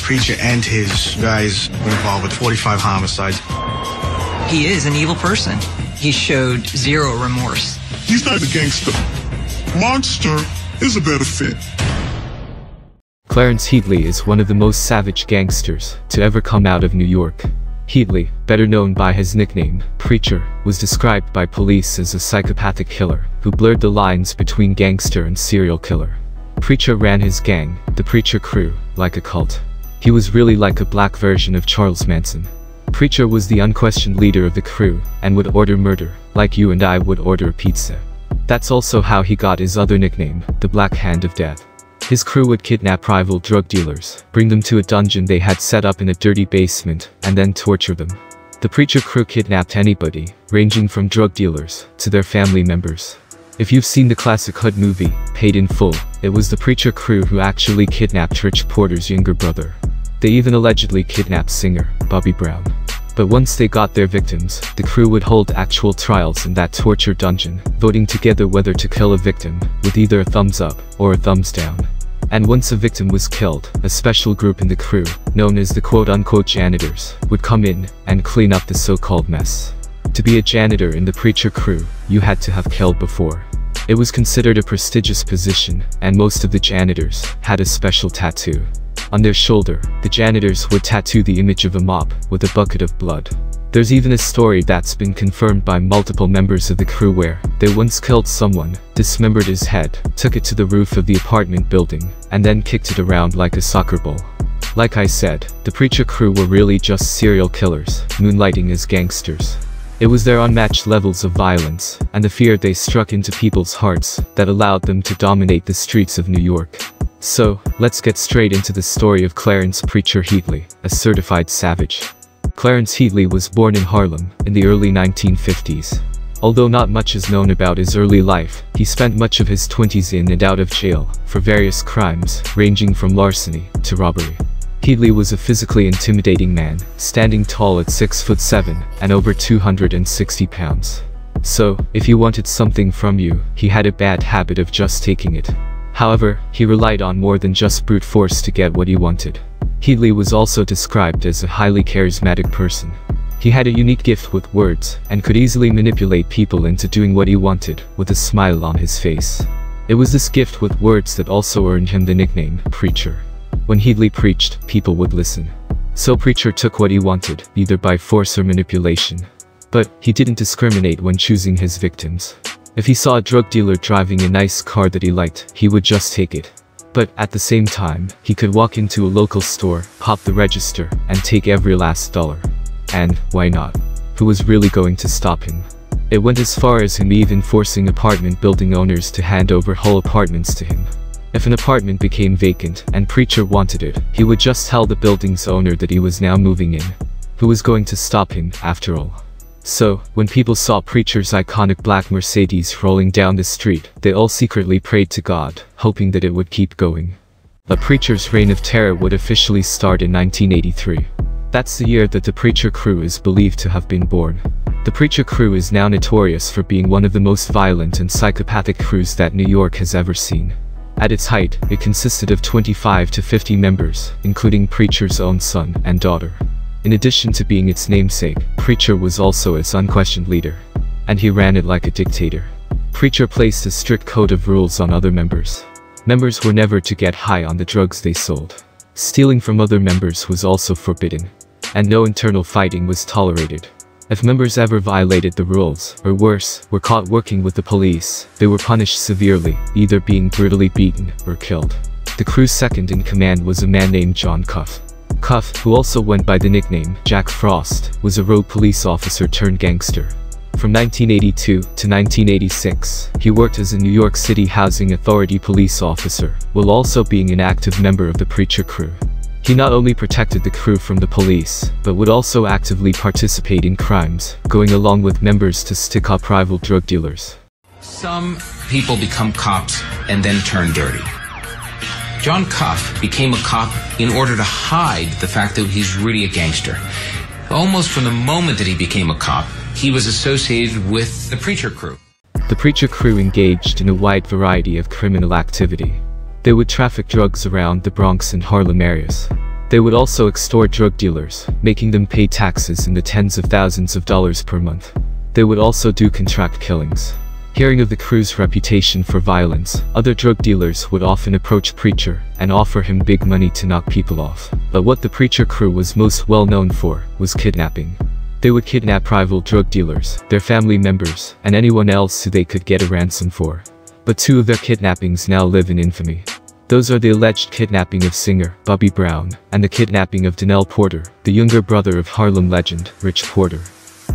Preacher and his guys were involved with 45 homicides. He is an evil person. He showed zero remorse. He's not a gangster. Monster is a better fit. Clarence Heatley is one of the most savage gangsters to ever come out of New York. Heatley, better known by his nickname, Preacher, was described by police as a psychopathic killer who blurred the lines between gangster and serial killer. Preacher ran his gang, the Preacher Crew, like a cult. He was really like a black version of Charles Manson. Preacher was the unquestioned leader of the crew and would order murder, like you and I would order a pizza. That's also how he got his other nickname, the Black Hand of Death. His crew would kidnap rival drug dealers, bring them to a dungeon they had set up in a dirty basement, and then torture them. The Preacher Crew kidnapped anybody, ranging from drug dealers to their family members. If you've seen the classic Hood movie, Paid in Full, it was the Preacher Crew who actually kidnapped Rich Porter's younger brother. They even allegedly kidnapped singer Bobby Brown. But once they got their victims, the crew would hold actual trials in that torture dungeon, voting together whether to kill a victim, with either a thumbs up or a thumbs down. And once a victim was killed, a special group in the crew, known as the quote-unquote janitors, would come in and clean up the so-called mess. To be a janitor in the Preacher Crew, you had to have killed before. It was considered a prestigious position, and most of the janitors had a special tattoo. On their shoulder, the janitors would tattoo the image of a mop with a bucket of blood. There's even a story that's been confirmed by multiple members of the crew where they once killed someone, dismembered his head, took it to the roof of the apartment building, and then kicked it around like a soccer ball. Like I said, the Preacher Crew were really just serial killers, moonlighting as gangsters. It was their unmatched levels of violence, and the fear they struck into people's hearts, that allowed them to dominate the streets of New York. So, let's get straight into the story of Clarence Preacher Heatley, a certified savage. Clarence Heatley was born in Harlem, in the early 1950s. Although not much is known about his early life, he spent much of his 20s in and out of jail, for various crimes, ranging from larceny to robbery. Heatley was a physically intimidating man, standing tall at 6'7" and over 260 pounds. So, if he wanted something from you, he had a bad habit of just taking it. However, he relied on more than just brute force to get what he wanted. Heatley was also described as a highly charismatic person. He had a unique gift with words, and could easily manipulate people into doing what he wanted, with a smile on his face. It was this gift with words that also earned him the nickname, Preacher. When Heatley preached, people would listen. So Preacher took what he wanted, either by force or manipulation. But he didn't discriminate when choosing his victims. If he saw a drug dealer driving a nice car that he liked, he would just take it. But at the same time, he could walk into a local store, pop the register, and take every last dollar. And, why not? Who was really going to stop him? It went as far as him even forcing apartment building owners to hand over whole apartments to him. If an apartment became vacant, and Preacher wanted it, he would just tell the building's owner that he was now moving in. Who was going to stop him, after all? So, when people saw Preacher's iconic black Mercedes rolling down the street, they all secretly prayed to God, hoping that it would keep going. But Preacher's reign of terror would officially start in 1983. That's the year that the Preacher Crew is believed to have been born. The Preacher Crew is now notorious for being one of the most violent and psychopathic crews that New York has ever seen. At its height, it consisted of 25 to 50 members, including Preacher's own son and daughter. In addition to being its namesake, Preacher was also its unquestioned leader. And he ran it like a dictator. Preacher placed a strict code of rules on other members. Members were never to get high on the drugs they sold. Stealing from other members was also forbidden. And no internal fighting was tolerated. If members ever violated the rules, or worse, were caught working with the police, they were punished severely, either being brutally beaten or killed. The crew's second in command was a man named John Cuff. Cuff, who also went by the nickname Jack Frost, was a rogue police officer turned gangster. From 1982 to 1986, he worked as a New York City Housing Authority police officer, while also being an active member of the Preacher Crew. He not only protected the crew from the police, but would also actively participate in crimes, going along with members to stick up rival drug dealers. Some people become cops and then turn dirty. John Cuff became a cop in order to hide the fact that he's really a gangster. Almost from the moment that he became a cop, he was associated with the Preacher Crew. The Preacher Crew engaged in a wide variety of criminal activity. They would traffic drugs around the Bronx and Harlem areas. They would also extort drug dealers, making them pay taxes in the tens of thousands of dollars per month. They would also do contract killings. Hearing of the crew's reputation for violence, other drug dealers would often approach Preacher and offer him big money to knock people off. But what the Preacher crew was most well known for was kidnapping. They would kidnap rival drug dealers, their family members, and anyone else who they could get a ransom for. But two of their kidnappings now live in infamy. Those are the alleged kidnapping of singer Bobby Brown and the kidnapping of Donnell Porter, the younger brother of Harlem legend Rich Porter.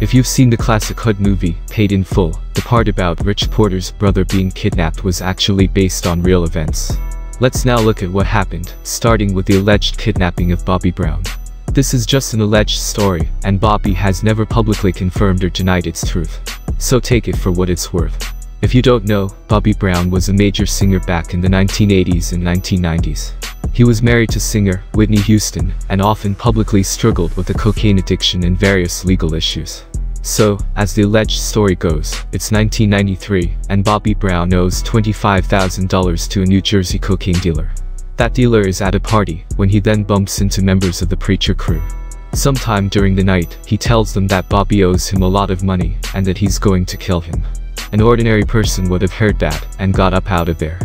If you've seen the classic Hood movie, Paid in Full, the part about Rich Porter's brother being kidnapped was actually based on real events. Let's now look at what happened, starting with the alleged kidnapping of Bobby Brown. This is just an alleged story, and Bobby has never publicly confirmed or denied its truth. So take it for what it's worth. If you don't know, Bobby Brown was a major singer back in the 1980s and 1990s. He was married to singer Whitney Houston and often publicly struggled with a cocaine addiction and various legal issues. So, as the alleged story goes, it's 1993, and Bobby Brown owes $25,000 to a New Jersey cocaine dealer. That dealer is at a party when he then bumps into members of the Preacher crew. Sometime during the night, he tells them that Bobby owes him a lot of money and that he's going to kill him. An ordinary person would have heard that and got up out of there.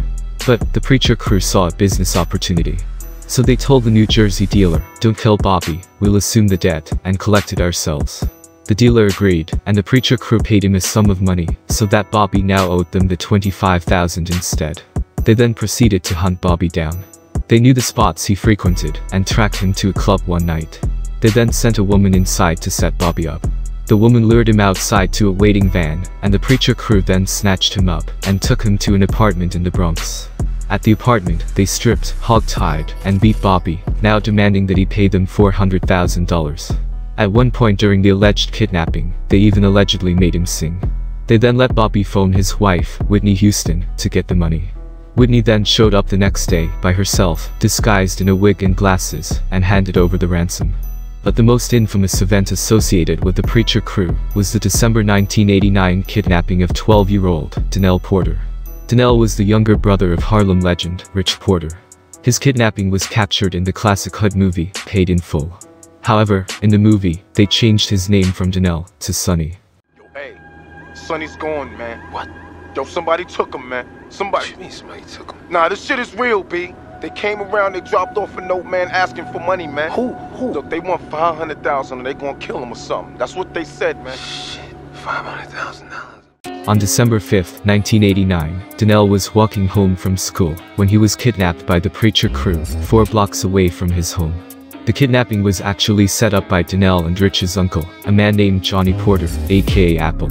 But the Preacher crew saw a business opportunity. So they told the New Jersey dealer, "Don't kill Bobby, we'll assume the debt and collect it ourselves." The dealer agreed, and the Preacher crew paid him a sum of money, so that Bobby now owed them the $25,000 instead. They then proceeded to hunt Bobby down. They knew the spots he frequented and tracked him to a club one night. They then sent a woman inside to set Bobby up. The woman lured him outside to a waiting van, and the Preacher crew then snatched him up and took him to an apartment in the Bronx. At the apartment, they stripped, hog-tied, and beat Bobby, now demanding that he pay them $400,000. At one point during the alleged kidnapping, they even allegedly made him sing. They then let Bobby phone his wife, Whitney Houston, to get the money. Whitney then showed up the next day, by herself, disguised in a wig and glasses, and handed over the ransom. But the most infamous event associated with the Preacher crew was the December 1989 kidnapping of 12-year-old Donnell Porter. Donnell was the younger brother of Harlem legend Rich Porter. His kidnapping was captured in the classic Hood movie, Paid in Full. However, in the movie, they changed his name from Donnell to Sonny. Yo, hey, Sonny's gone, man. What? Yo, somebody took him, man. Somebody. What you mean somebody took him? Nah, this shit is real, B. They came around, they dropped off a note, man, asking for money, man. Who? Look, they want $500,000 and they gonna kill him or something. That's what they said, man. Shit, $500,000. On December 5, 1989, Donnell was walking home from school when he was kidnapped by the Preacher crew 4 blocks away from his home. The kidnapping was actually set up by Donnell and Rich's uncle, a man named Johnny Porter, aka Apple.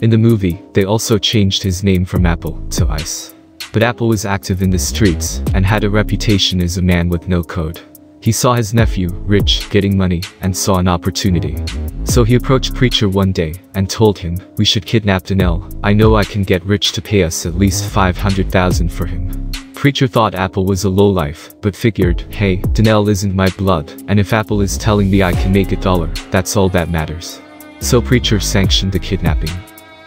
In the movie, they also changed his name from Apple to Ice. But Apple was active in the streets and had a reputation as a man with no code. He saw his nephew, Rich, getting money and saw an opportunity. So he approached Preacher one day and told him, "We should kidnap Donnell. I know I can get Rich to pay us at least $500,000 for him." Preacher thought Apple was a lowlife, but figured, hey, Donnell isn't my blood, and if Apple is telling me I can make $1, that's all that matters. So Preacher sanctioned the kidnapping.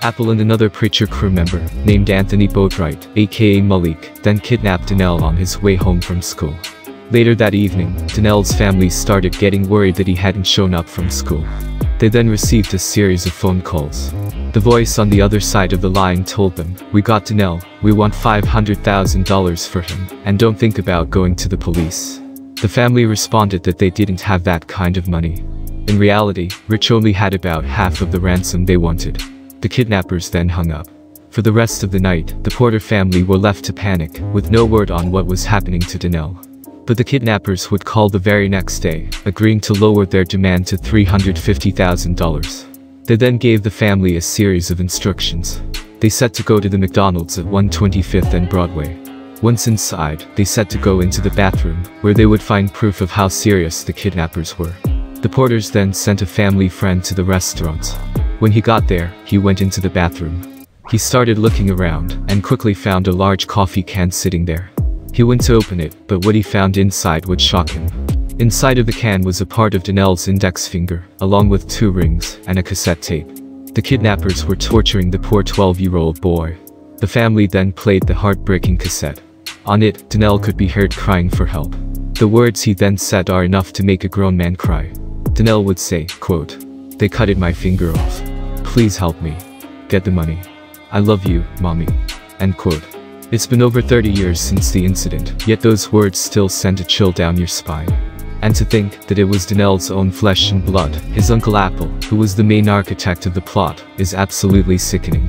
Apple and another Preacher crew member, named Anthony Boatwright, aka Malik, then kidnapped Donnell on his way home from school. Later that evening, Donnell's family started getting worried that he hadn't shown up from school. They then received a series of phone calls. The voice on the other side of the line told them, "We got Donnell, we want $500,000 for him, and don't think about going to the police." The family responded that they didn't have that kind of money. In reality, Rich only had about half of the ransom they wanted. The kidnappers then hung up. For the rest of the night, the Porter family were left to panic, with no word on what was happening to Donnell. But the kidnappers would call the very next day, agreeing to lower their demand to $350,000. They then gave the family a series of instructions. They said to go to the McDonald's at 125th and Broadway. Once inside, they said to go into the bathroom, where they would find proof of how serious the kidnappers were. The Porters then sent a family friend to the restaurant. When he got there, he went into the bathroom. He started looking around, and quickly found a large coffee can sitting there. He went to open it, but what he found inside would shock him. Inside of the can was a part of Donnell's index finger, along with 2 rings, and a cassette tape. The kidnappers were torturing the poor 12-year-old boy. The family then played the heartbreaking cassette. On it, Donnell could be heard crying for help. The words he then said are enough to make a grown man cry. Donnell would say, quote, "They cutted my finger off. Please help me. Get the money. I love you, mommy." End quote. It's been over 30 years since the incident, yet those words still send a chill down your spine. And to think that it was Donnell's own flesh and blood, his Uncle Apple, who was the main architect of the plot, is absolutely sickening.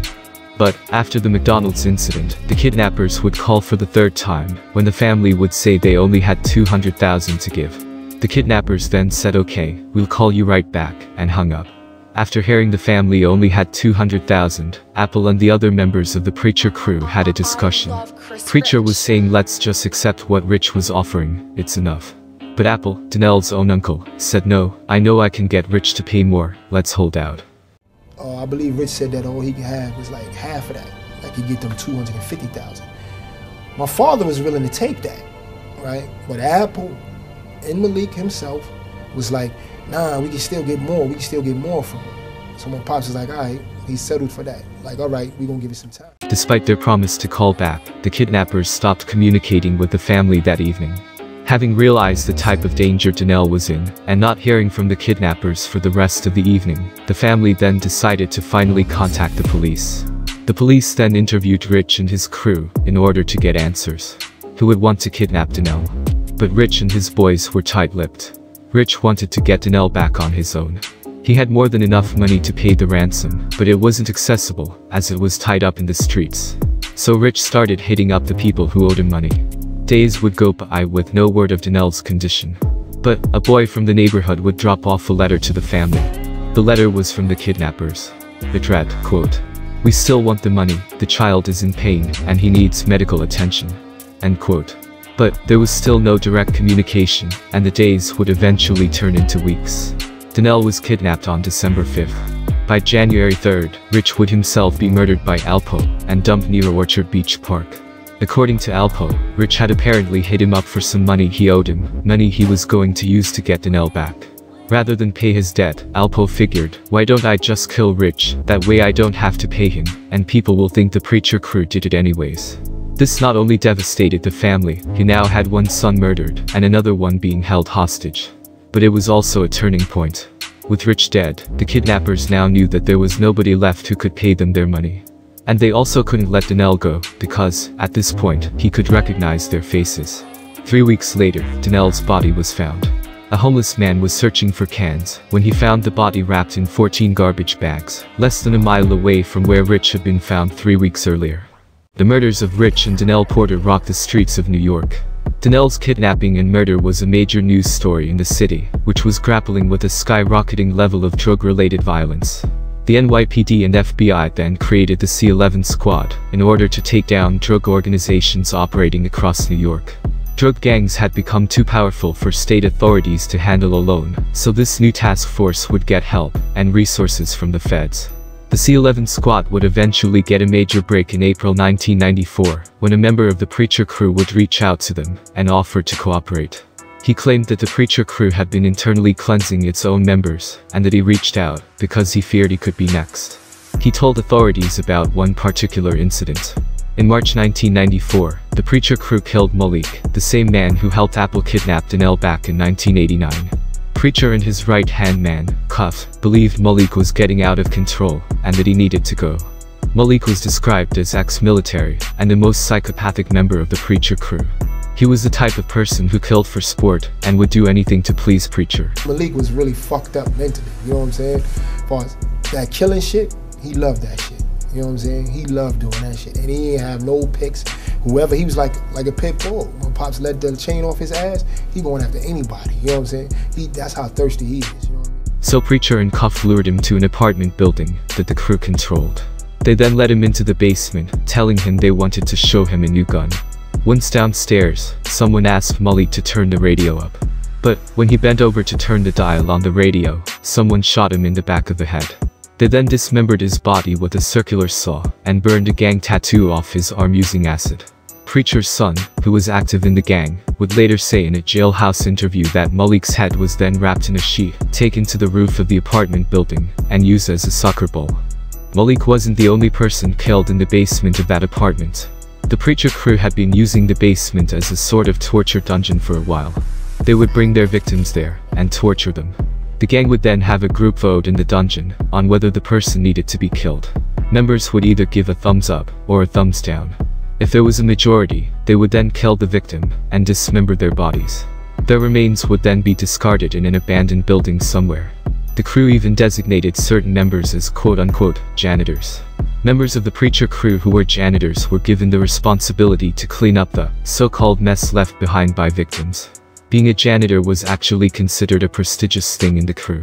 But, after the McDonald's incident, the kidnappers would call for the third time, when the family would say they only had $200,000 to give. The kidnappers then said, "Okay, we'll call you right back," and hung up. After hearing the family only had $200,000, Apple and the other members of the Preacher crew had a discussion. Preacher was saying, "Let's just accept what Rich was offering, it's enough." But Apple, Donnell's own uncle, said, "No, I know I can get Rich to pay more, let's hold out." I believe Rich said that all he could have was like half of that, like he'd get them $250,000. My father was willing to take that, right? But Apple and Malik himself was like, "Nah, we can still get more, we can still get more from him." So my pops was like, "All right," he settled for that. Like, "All right, we're gonna give it some time." Despite their promise to call back, the kidnappers stopped communicating with the family that evening. Having realized the type of danger Donnell was in, and not hearing from the kidnappers for the rest of the evening, the family then decided to finally contact the police. The police then interviewed Rich and his crew, in order to get answers. Who would want to kidnap Donnell? But Rich and his boys were tight-lipped. Rich wanted to get Donnell back on his own. He had more than enough money to pay the ransom, but it wasn't accessible, as it was tied up in the streets. So Rich started hitting up the people who owed him money. Days would go by with no word of Donnell's condition. But a boy from the neighborhood would drop off a letter to the family. The letter was from the kidnappers. It read, quote, "We still want the money, the child is in pain, and he needs medical attention." End quote. But there was still no direct communication, and the days would eventually turn into weeks. Donnell was kidnapped on December 5th. By January 3rd, Rich would himself be murdered by Alpo, and dumped near Orchard Beach Park. According to Alpo, Rich had apparently hit him up for some money he owed him, money he was going to use to get Donnell back. Rather than pay his debt, Alpo figured, "Why don't I just kill Rich, that way I don't have to pay him, and people will think the Preacher crew did it anyways." This not only devastated the family, he now had one son murdered, and another one being held hostage. But it was also a turning point. With Rich dead, the kidnappers now knew that there was nobody left who could pay them their money. And they also couldn't let Donnell go, because, at this point, he could recognize their faces. 3 weeks later, Donnell's body was found. A homeless man was searching for cans, when he found the body wrapped in 14 garbage bags, less than a mile away from where Rich had been found 3 weeks earlier. The murders of Rich and Donnell Porter rocked the streets of New York. Donnell's kidnapping and murder was a major news story in the city, which was grappling with a skyrocketing level of drug-related violence. The NYPD and FBI then created the C-11 squad, in order to take down drug organizations operating across New York. Drug gangs had become too powerful for state authorities to handle alone, so this new task force would get help, and resources from the feds. The C-11 squad would eventually get a major break in April 1994, when a member of the Preacher crew would reach out to them, and offer to cooperate. He claimed that the Preacher crew had been internally cleansing its own members, and that he reached out, because he feared he could be next. He told authorities about one particular incident. In March 1994, the Preacher crew killed Malik, the same man who helped Apple kidnap Donnell back in 1989. Preacher and his right-hand man, Cuff, believed Malik was getting out of control, and that he needed to go. Malik was described as ex-military, and the most psychopathic member of the Preacher crew. He was the type of person who killed for sport, and would do anything to please Preacher. Malik was really fucked up mentally, you know what I'm saying? As far as that killing shit, he loved that shit. You know what I'm saying? He loved doing that shit. And he didn't have no picks. Whoever, he was like a pit bull. When Pops let the chain off his ass, he going after anybody. You know what I'm saying? That's how thirsty he is. You know what I mean? So Preacher and Cuff lured him to an apartment building that the crew controlled. They then led him into the basement, telling him they wanted to show him a new gun. Once downstairs, someone asked Malik to turn the radio up. But, when he bent over to turn the dial on the radio, someone shot him in the back of the head. They then dismembered his body with a circular saw, and burned a gang tattoo off his arm using acid. Preacher's son, who was active in the gang, would later say in a jailhouse interview that Malik's head was then wrapped in a sheet, taken to the roof of the apartment building, and used as a soccer ball. Malik wasn't the only person killed in the basement of that apartment. The Preacher crew had been using the basement as a sort of torture dungeon for a while. They would bring their victims there and torture them. The gang would then have a group vote in the dungeon on whether the person needed to be killed. Members would either give a thumbs up or a thumbs down. If there was a majority, they would then kill the victim and dismember their bodies. Their remains would then be discarded in an abandoned building somewhere. The crew even designated certain members as quote-unquote janitors. Members of the preacher crew who were janitors were given the responsibility to clean up the so-called mess left behind by victims. Being a janitor was actually considered a prestigious thing in the crew.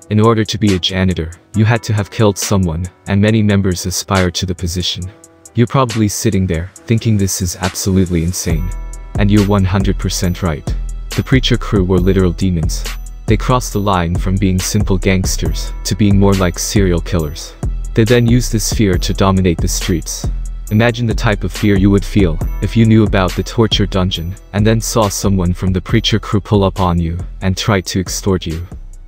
In order to be a janitor, you had to have killed someone, and many members aspired to the position. You're probably sitting there, thinking this is absolutely insane. And you're 100% right. The preacher crew were literal demons. They crossed the line from being simple gangsters to being more like serial killers. They then used this fear to dominate the streets. Imagine the type of fear you would feel if you knew about the torture dungeon and then saw someone from the preacher crew pull up on you and try to extort you.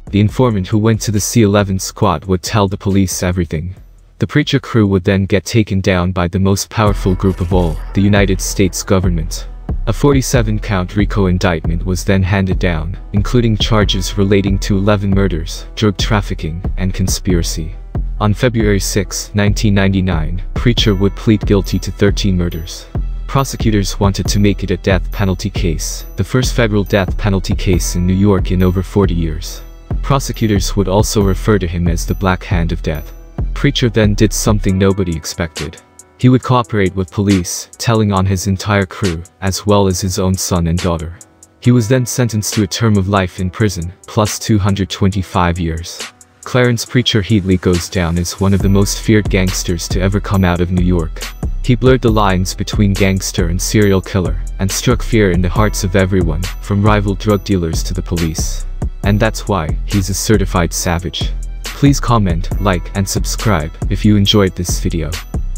The informant who went to the C11 squad would tell the police everything. The preacher crew would then get taken down by the most powerful group of all, the United States government. A 47-count RICO indictment was then handed down, including charges relating to 11 murders, drug trafficking, and conspiracy. On February 6, 1999, Preacher would plead guilty to 13 murders. Prosecutors wanted to make it a death penalty case, the first federal death penalty case in New York in over 40 years. Prosecutors would also refer to him as the Black Hand of Death. Preacher then did something nobody expected. He would cooperate with police, telling on his entire crew, as well as his own son and daughter. He was then sentenced to a term of life in prison, plus 225 years. Clarence Preacher Heatley goes down as one of the most feared gangsters to ever come out of New York. He blurred the lines between gangster and serial killer, and struck fear in the hearts of everyone, from rival drug dealers to the police. And that's why he's a certified savage. Please comment, like, and subscribe if you enjoyed this video.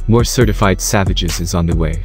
More certified savages is on the way.